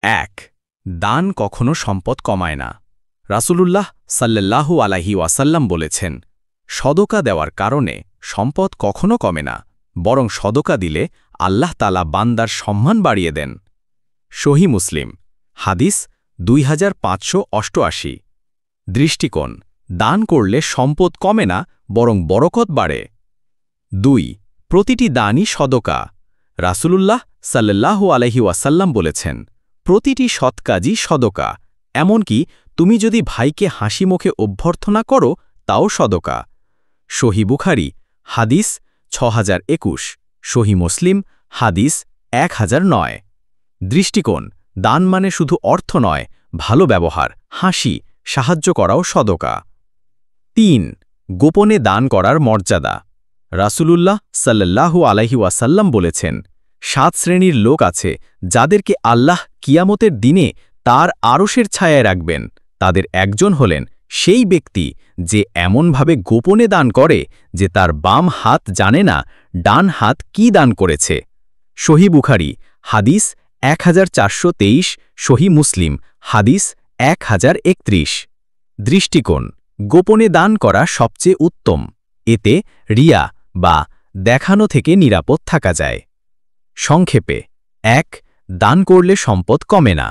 ১ দান কখনো সম্পদ কমায় না। রাসূলুল্লাহ সাল্লাল্লাহু আলাইহি ওয়াসাল্লাম বলেছেন, সদকা দেওয়ার কারণে সম্পদ কখনো কমে না, বরং সদকা দিলে আল্লাহ তাআলা বান্দার সম্মান বাড়িয়ে দেন। সহিহ মুসলিম হাদিস 2588। দৃষ্টিকোণ: দান করলে সম্পদ কমে না, বরং বরকত বাড়ে। ২ প্রতিটি দানই সদকা। রাসূলুল্লাহ সাল্লাল্লাহু আলাইহি ওয়াসাল্লাম বলেছেন, প্রতিটি সৎ কাজই সদকা, এমনকি তুমি যদি ভাইকে হাসি মুখে অভ্যর্থনা করো তাও সদকা। সহিহ বুখারী হাদিস 6021, সহিহ মুসলিম হাদিস 1009। দৃষ্টিকোণ: দান মানে শুধু অর্থ নয়, ভালো ব্যবহার, হাসি, সাহায্য করাও সদকা। ৩ গোপনে দান করার মর্যাদা। রাসূলুল্লাহ সাল্লাল্লাহু আলাইহি ওয়াসাল্লাম বলেছেন, ৭ শ্রেণীর লোক আছে যাদেরকে আল্লাহ কিয়ামতের দিনে তার আরশের ছায়ায় রাখবেন। তাদের একজন হলেন সেই ব্যক্তি যে এমনভাবে গোপনে দান করে যে তার বাম হাত জানে না ডান হাত কি দান করেছে। সহিহ বুখারী হাদিস 1423, সহিহ মুসলিম হাদিস 1031। দৃষ্টিকোণ: গোপনে দান করা সবচেয়ে উত্তম, এতে রিয়া বা দেখানো থেকে নিরাপদ থাকা যায়। সংক্ষেপে: ১ দান করলে সম্পদ কমে না।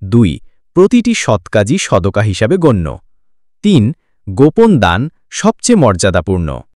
২ প্রতিটি সৎ কাজই সদকা হিসাবে গণ্য। ৩ গোপন দান সবচেয়ে মর্যাদাপূর্ণ।